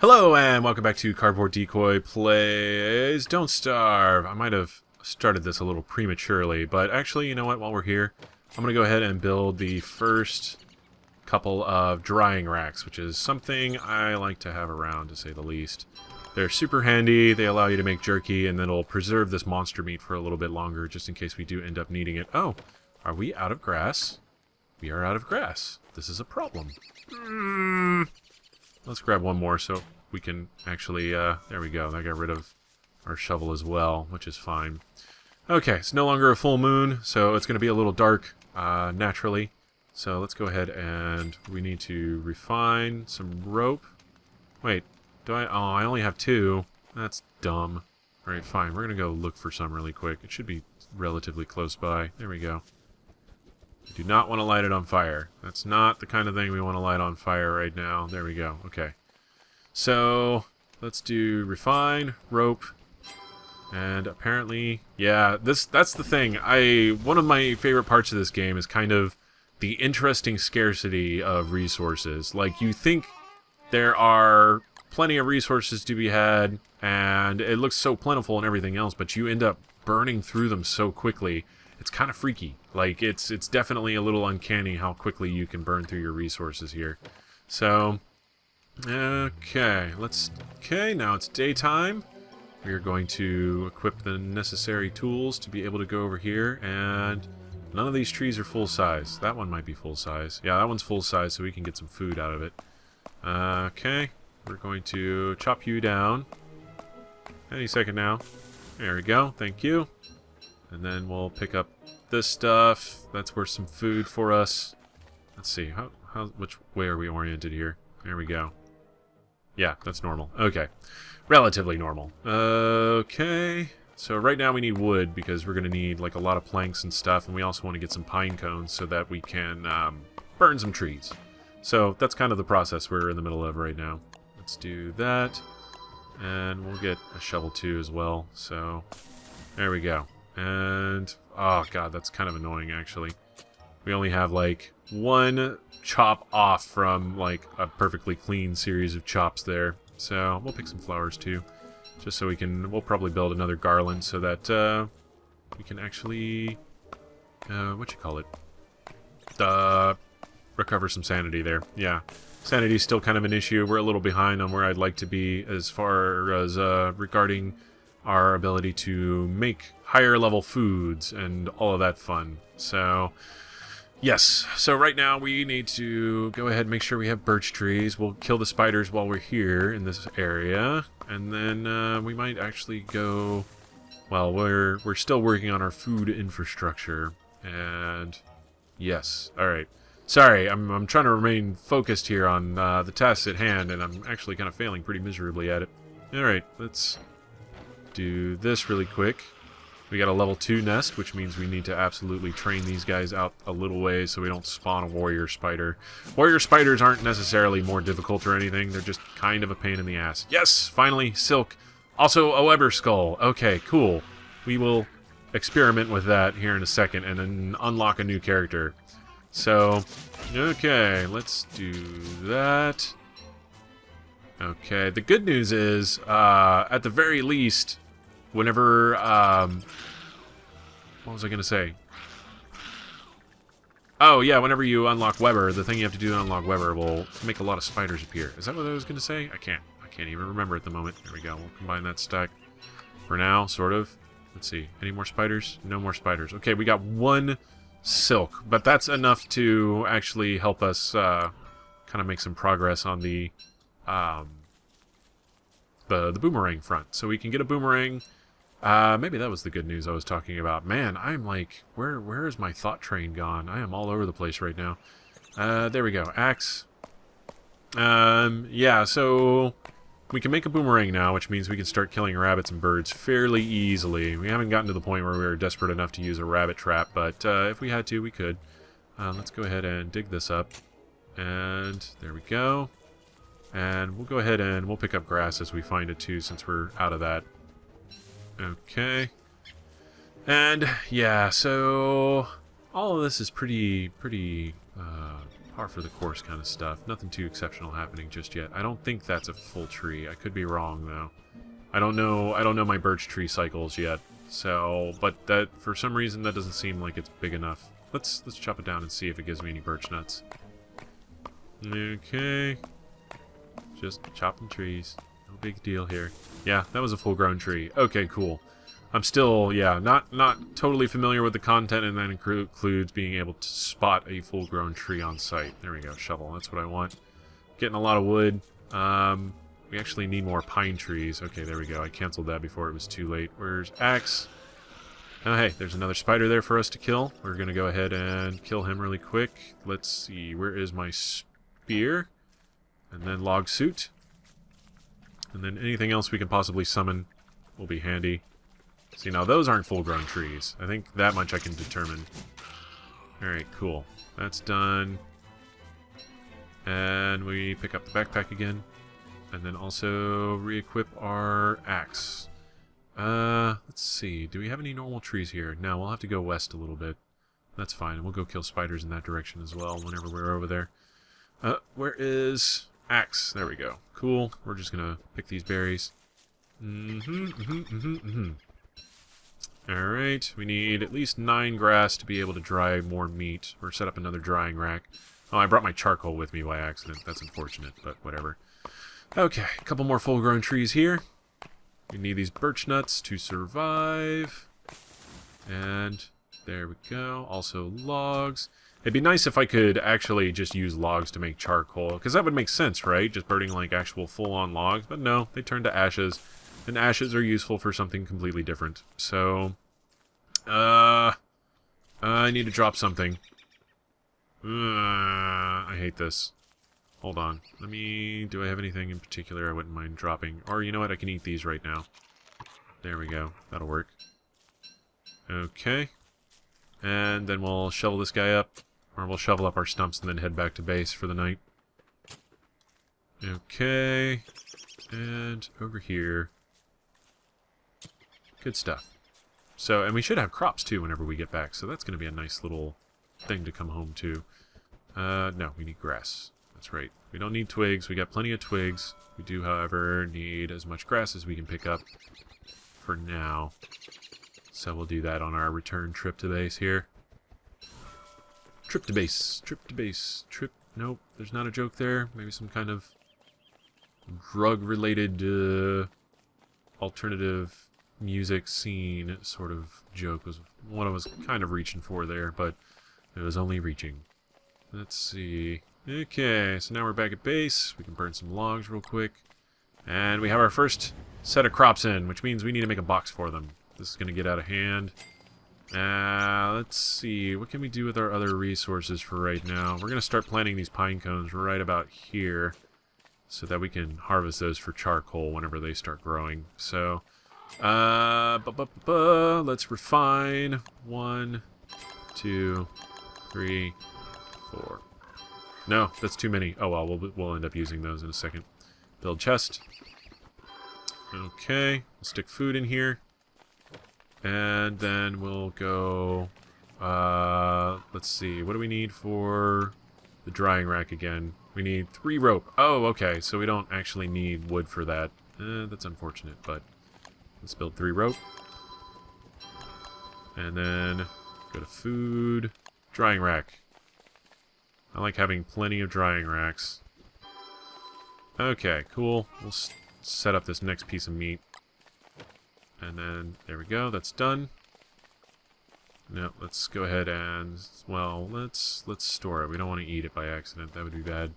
Hello and welcome back to Cardboard Decoy Plays Don't Starve. I might have started this a little prematurely, but actually, you know what, while we're here, I'm going to go ahead and build the first couple of drying racks, which is something I like to have around, to say the least. They're super handy, they allow you to make jerky, and then it'll preserve this monster meat for a little bit longer, just in case we do end up needing it. Oh, are we out of grass? We are out of grass. This is a problem. Let's grab one more so we can actually, there we go. I got rid of our shovel as well, which is fine. Okay, it's no longer a full moon, so it's going to be a little dark, naturally. So let's go ahead and we need to refine some rope. Wait, do I? Oh, I only have two. That's dumb. Alright, fine. We're going to go look for some really quick. It should be relatively close by. There we go. We do not want to light it on fire. That's not the kind of thing we want to light on fire right now. There we go. Okay. So, let's do refine, rope, and apparently, yeah, that's the thing. One of my favorite parts of this game is kind of the interesting scarcity of resources. Like, you think there are plenty of resources to be had, and it looks so plentiful and everything else, but you end up burning through them so quickly. It's kind of freaky. Like, it's definitely a little uncanny how quickly you can burn through your resources here. So, okay, now it's daytime. We are going to equip the necessary tools to be able to go over here, and none of these trees are full size. That one might be full size. Yeah, that one's full size, so we can get some food out of it. Okay, we're going to chop you down. Any second now. There we go, thank you. And then we'll pick up this stuff. That's worth some food for us. Let's see, which way are we oriented here? There we go. Yeah, that's normal. Okay. Relatively normal. Okay. So right now we need wood because we're going to need like a lot of planks and stuff, and we also want to get some pine cones so that we can burn some trees. So that's kind of the process we're in the middle of right now. Let's do that. And we'll get a shovel too as well. So there we go. And, oh god, that's kind of annoying actually. We only have like one chop off from like a perfectly clean series of chops there. So we'll pick some flowers too. Just so we'll probably build another garland so that we can actually, recover some sanity there. Yeah, sanity's still kind of an issue. We're a little behind on where I'd like to be as far as regarding our ability to make higher level foods and all of that fun. So, yes. So right now we need to go ahead and make sure we have birch trees. We'll kill the spiders while we're here in this area. And then we might actually go... Well, we're still working on our food infrastructure. And... Yes. Alright. Sorry, I'm trying to remain focused here on the tasks at hand, and I'm actually kind of failing pretty miserably at it. Alright, let's do this really quick. We got a level 2 nest, which means we need to absolutely train these guys out a little ways so we don't spawn a warrior spider. Warrior spiders aren't necessarily more difficult or anything, they're just kind of a pain in the ass. Yes! Finally, silk. Also, a Weber skull. Okay, cool. We will experiment with that here in a second and then unlock a new character. So, okay, let's do that. Okay, the good news is, at the very least, whenever, what was I going to say? Oh, yeah, whenever you unlock Weber, the thing you have to do to unlock Weber will make a lot of spiders appear. Is that what I was going to say? I can't even remember at the moment. There we go. We'll combine that stack for now, sort of. Let's see. Any more spiders? No more spiders. Okay, we got one silk, but that's enough to actually help us, kind of make some progress on the boomerang front. So we can get a boomerang. Maybe that was the good news I was talking about. Man, I'm like, where is my thought train gone? I am all over the place right now. There we go. Axe. Yeah, so we can make a boomerang now, which means we can start killing rabbits and birds fairly easily. We haven't gotten to the point where we were desperate enough to use a rabbit trap, but if we had to, we could. Let's go ahead and dig this up. And there we go. And we'll go ahead and we'll pick up grass as we find it too, since we're out of that. Okay. And yeah, so all of this is pretty par for the course kind of stuff. Nothing too exceptional happening just yet. I don't think that's a full tree. I could be wrong, though. I don't know my birch tree cycles yet. So, but that, for some reason, that doesn't seem like it's big enough. Let's chop it down and see if it gives me any birch nuts. Okay. Just chopping trees. No big deal here. Yeah, that was a full-grown tree. Okay, cool. I'm still, yeah, not totally familiar with the content, and that includes being able to spot a full-grown tree on site. There we go, shovel. That's what I want. Getting a lot of wood. We actually need more pine trees. Okay, there we go. I canceled that before it was too late. Where's axe? Oh, hey, there's another spider there for us to kill. We're going to go ahead and kill him really quick. Let's see. Where is my spear? And then log suit. And then anything else we can possibly summon will be handy. See, now those aren't full-grown trees. I think that much I can determine. Alright, cool. That's done. And we pick up the backpack again. And then also re-equip our axe. Let's see. Do we have any normal trees here? No, we'll have to go west a little bit. That's fine. We'll go kill spiders in that direction as well whenever we're over there. Where is axe? There we go. Cool. We're just gonna pick these berries. Alright, we need at least 9 grass to be able to dry more meat, or set up another drying rack. Oh, I brought my charcoal with me by accident. That's unfortunate, but whatever. Okay, a couple more full-grown trees here. We need these birch nuts to survive. And there we go. Also logs. It'd be nice if I could actually just use logs to make charcoal, because that would make sense, right? Just burning like actual full-on logs. But no, they turn to ashes. And ashes are useful for something completely different. So, I need to drop something. I hate this. Hold on. Do I have anything in particular I wouldn't mind dropping? Or, you know what, I can eat these right now. There we go. That'll work. Okay. And then we'll shovel this guy up. Or we'll shovel up our stumps and then head back to base for the night. Okay. And over here. Good stuff. So, and we should have crops too whenever we get back, so that's going to be a nice little thing to come home to. No, we need grass. That's right. We don't need twigs. We got plenty of twigs. We do, however, need as much grass as we can pick up for now. So we'll do that on our return trip to base here. Trip to base. Trip to base. Trip. Nope, there's not a joke there. Maybe some kind of drug-related alternative music scene sort of joke was what I was kind of reaching for there, but it was only reaching. Let's see. Okay, so now we're back at base. We can burn some logs real quick. And we have our first set of crops in, which means we need to make a box for them. This is going to get out of hand. Let's see. What can we do with our other resources for right now? We're going to start planting these pine cones right about here so that we can harvest those for charcoal whenever they start growing. So, let's refine. 1, 2, 3, 4. No, that's too many. Oh well, we'll end up using those in a second. Build chest. Okay, we'll stick food in here. And then we'll go, let's see, what do we need for the drying rack again? We need 3 rope. Oh, okay, so we don't actually need wood for that. That's unfortunate, but let's build 3 rope. And then go to food. Drying rack. I like having plenty of drying racks. Okay, cool. We'll set up this next piece of meat. And then, there we go, that's done. No, let's go ahead and, well, let's store it. We don't want to eat it by accident. That would be bad.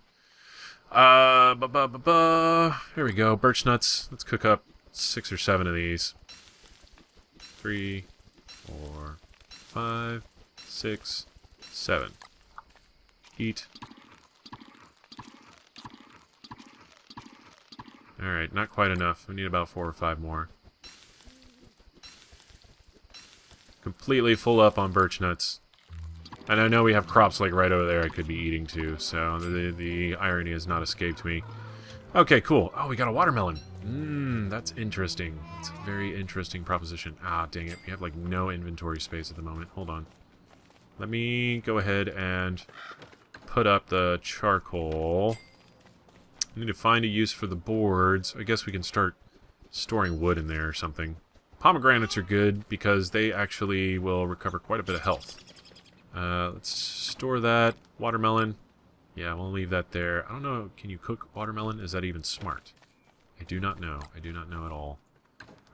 Here we go, birch nuts. Let's cook up 6 or 7 of these. 3, 4, 5, 6, 7. Eat. Alright, not quite enough. We need about 4 or 5 more. Completely full up on birch nuts. And I know we have crops like right over there I could be eating too, so the irony has not escaped me. Okay, cool. Oh, we got a watermelon. That's interesting. It's a very interesting proposition. Ah, dang it. We have like no inventory space at the moment. Hold on. Let me go ahead and put up the charcoal. I need to find a use for the boards. I guess we can start storing wood in there or something. Pomegranates are good because they actually will recover quite a bit of health. Let's store that. Watermelon. Yeah, we'll leave that there. I don't know, can you cook watermelon? Is that even smart? I do not know. I do not know at all.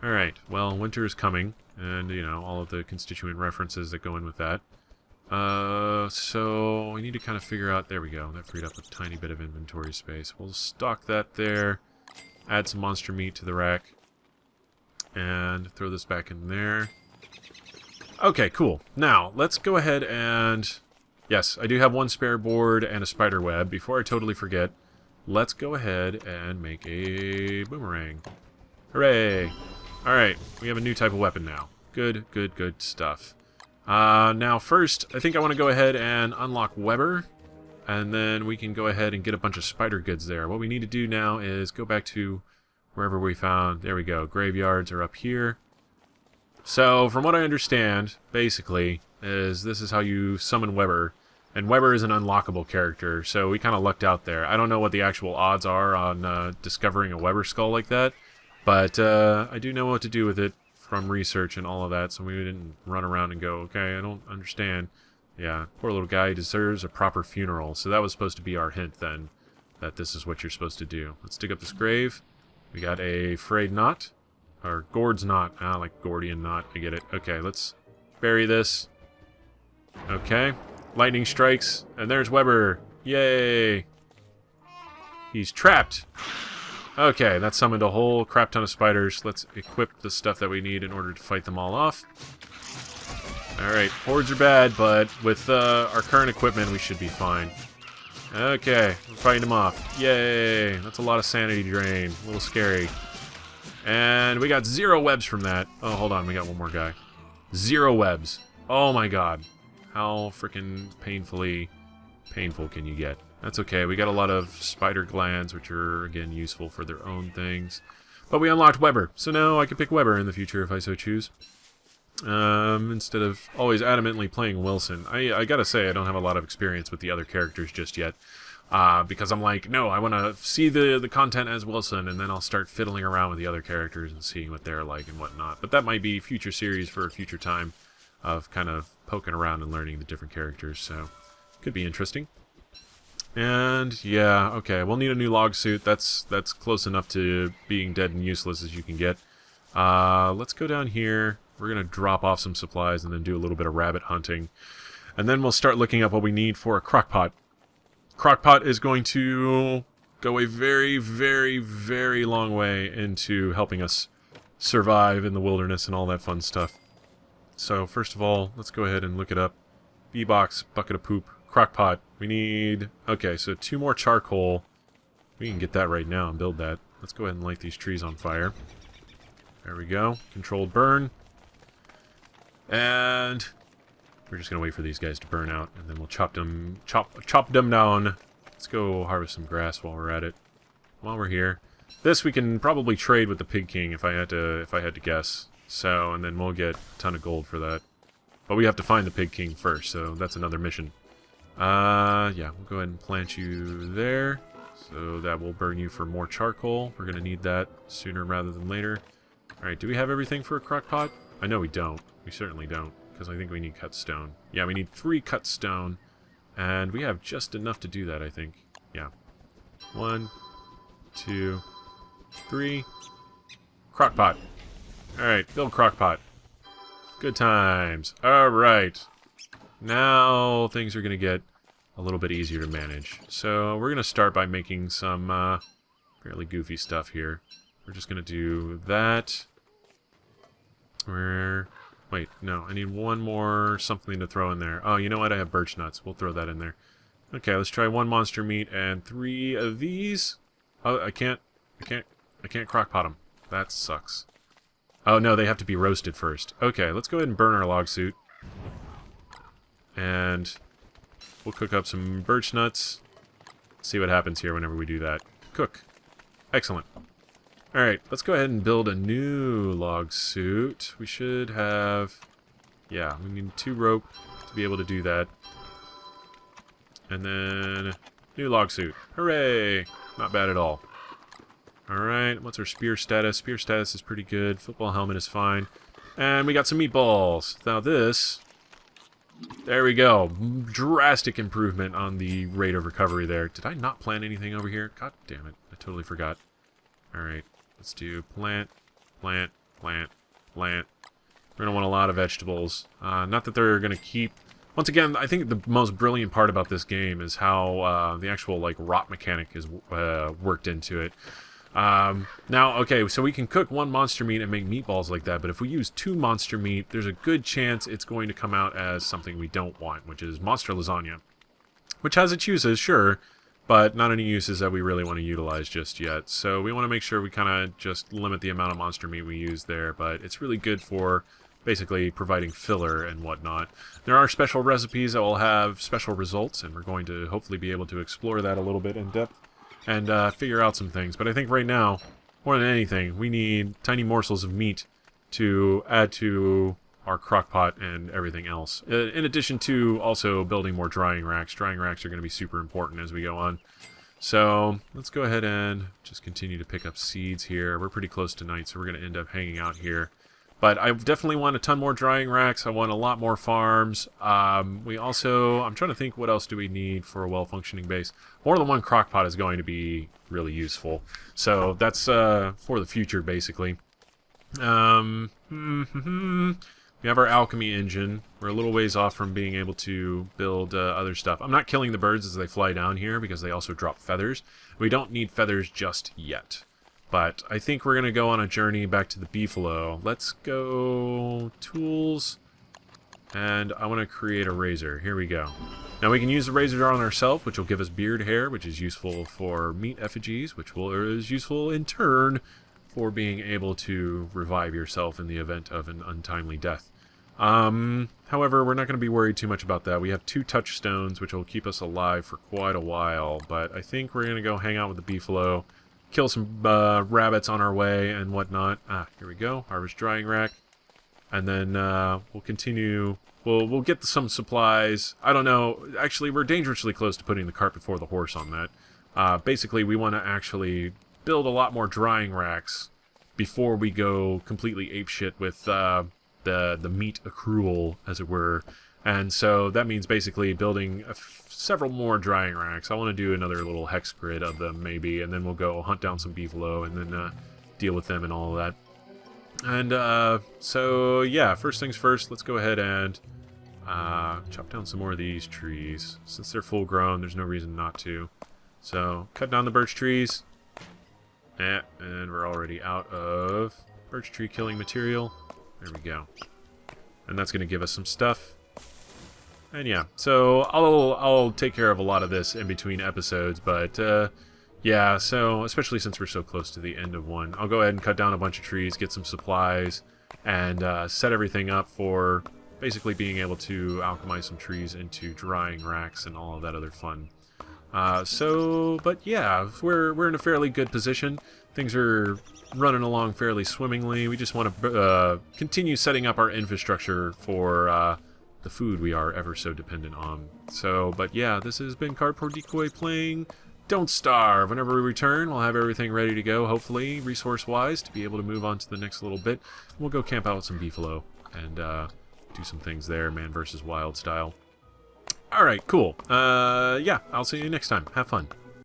Alright, well, winter is coming, and, you know, all of the constituent references that go in with that. So we need to kind of figure out... There we go. That freed up a tiny bit of inventory space. We'll stock that there. Add some monster meat to the rack. And throw this back in there. Okay, cool. Now, let's go ahead and... Yes, I do have one spare board and a spider web. Before I totally forget, let's go ahead and make a boomerang. Hooray! Alright, we have a new type of weapon now. Good, good, good stuff. Now first, I think I want to go ahead and unlock Weber. And then we can go ahead and get a bunch of spider goods there. What we need to do now is go back to wherever we found... There we go. Graveyards are up here. So, from what I understand, basically, is this is how you summon Weber. And Weber is an unlockable character, so we kind of lucked out there. I don't know what the actual odds are on discovering a Weber skull like that. But I do know what to do with it from research and all of that, so we didn't run around and go, okay, I don't understand. Yeah, poor little guy deserves a proper funeral. So that was supposed to be our hint then, that this is what you're supposed to do. Let's dig up this grave. We got a frayed knot. Or Gord's knot. Ah, like Gordian knot. I get it. Okay, let's bury this. Okay. Lightning strikes. And there's Weber. Yay! He's trapped. Okay, that summoned a whole crap ton of spiders. Let's equip the stuff that we need in order to fight them all off. Alright, hordes are bad, but with our current equipment, we should be fine. Okay, we're fighting them off. Yay! That's a lot of sanity drain. A little scary. And we got 0 webs from that. Oh, hold on, we got one more guy. 0 webs. Oh my god. How freaking painful can you get? That's okay, we got a lot of spider glands, which are, again, useful for their own things. But we unlocked Weber, so now I can pick Weber in the future if I so choose. Instead of always adamantly playing Wilson. I gotta say, I don't have a lot of experience with the other characters just yet. Because I'm like, no, I want to see the content as Wilson, and then I'll start fiddling around with the other characters and seeing what they're like and whatnot. But that might be future series for a future time of kind of poking around and learning the different characters, so could be interesting. And yeah, okay, we'll need a new log suit. That's close enough to being dead and useless as you can get. Let's go down here. We're gonna drop off some supplies and then do a little bit of rabbit hunting, and then we'll start looking up what we need for a crockpot. Crockpot is going to go a very, very, very long way into helping us survive in the wilderness and all that fun stuff. So first of all, let's go ahead and look it up. B-box, bucket of poop, crockpot. We need... Okay, so 2 more charcoal. We can get that right now and build that. Let's go ahead and light these trees on fire. There we go. Controlled burn. And... we're just gonna wait for these guys to burn out, and then we'll chop them down. Let's go harvest some grass while we're at it. While we're here, this we can probably trade with the Pig King if I had to guess. So, and then we'll get a ton of gold for that. But we have to find the Pig King first, so that's another mission. Yeah, we'll go ahead and plant you there, so that will burn you for more charcoal. We're gonna need that sooner rather than later. All right, do we have everything for a crock pot? I know we don't. We certainly don't. Because I think we need cut stone. Yeah, we need 3 cut stone. And we have just enough to do that, I think. Yeah. 1, 2, 3. Crockpot. Alright, build crockpot. Good times. Alright. Now things are going to get a little bit easier to manage. So we're going to start by making some fairly goofy stuff here. We're just going to do that. Wait, no, I need one more something to throw in there. Oh, you know what? I have birch nuts. We'll throw that in there. Okay, let's try 1 monster meat and 3 of these. Oh, I can't crockpot them. That sucks. Oh, no, they have to be roasted first. Okay, let's go ahead and burn our log suit. And we'll cook up some birch nuts. See what happens here whenever we do that. Cook. Excellent. Alright, let's go ahead and build a new log suit. We should have... yeah, we need 2 rope to be able to do that. And then new log suit. Hooray! Not bad at all. Alright, what's our spear status? Spear status is pretty good. Football helmet is fine. And we got some meatballs. Now this... There we go. Drastic improvement on the rate of recovery there. Did I not plant anything over here? God damn it. I totally forgot. Alright, let's do plant, plant, plant, plant. We're going to want a lot of vegetables. Not that they're going to keep... Once again, I think the most brilliant part about this game is how the actual like rot mechanic is worked into it. Now, okay, so we can cook one monster meat and make meatballs like that, but if we use 2 monster meat, there's a good chance it's going to come out as something we don't want, which is monster lasagna. Which has its uses, sure, but not any uses that we really want to utilize just yet. So we want to make sure we kind of just limit the amount of monster meat we use there, but it's really good for basically providing filler and whatnot. There are special recipes that will have special results, and we're going to hopefully be able to explore that a little bit in depth and figure out some things. But I think right now, more than anything, we need tiny morsels of meat to add to our crock pot and everything else. In addition to also building more drying racks. Drying racks are going to be super important as we go on. So let's go ahead and just continue to pick up seeds here. We're pretty close to night, so we're going to end up hanging out here. But I definitely want a ton more drying racks. I want a lot more farms. We also... I'm trying to think what else do we need for a well-functioning base. More than one crock pot is going to be really useful. So that's for the future, basically. We have our alchemy engine. We're a little ways off from being able to build other stuff. I'm not killing the birds as they fly down here because they also drop feathers. We don't need feathers just yet. But I think we're going to go on a journey back to the beefalo. Let's go tools. And I want to create a razor. Here we go. Now we can use the razor on ourselves, which will give us beard hair, which is useful for meat effigies, which is useful in turn for being able to revive yourself in the event of an untimely death. However, we're not going to be worried too much about that. We have 2 touchstones, which will keep us alive for quite a while. But I think we're going to go hang out with the beefalo. Kill some rabbits on our way and whatnot. Here we go. Harvest drying rack. And then we'll continue. We'll get some supplies. I don't know. Actually, we're dangerously close to putting the cart before the horse on that. Basically, we want to actually build a lot more drying racks before we go completely apeshit with the meat accrual, as it were. And so that means basically building several more drying racks. I want to do another little hex grid of them, maybe, and then we'll go hunt down some beefalo and then deal with them and all of that. And so, yeah, first things first, let's go ahead and chop down some more of these trees. Since they're full grown, there's no reason not to. So, cut down the birch trees. And we're already out of birch tree killing material. There we go. And that's going to give us some stuff. And yeah, so I'll take care of a lot of this in between episodes, but yeah, so especially since we're so close to the end of one, I'll go ahead and cut down a bunch of trees, get some supplies, and set everything up for basically being able to alchemize some trees into drying racks and all of that other fun. But yeah, we're in a fairly good position. Things are running along fairly swimmingly. We just want to continue setting up our infrastructure for the food we are ever so dependent on. So, but yeah, this has been Cardboard Decoy playing Don't Starve. Whenever we return, we'll have everything ready to go, hopefully, resource-wise, to be able to move on to the next little bit. We'll go camp out with some beefalo and do some things there, man versus wild style. Alright, cool. Yeah, I'll see you next time. Have fun.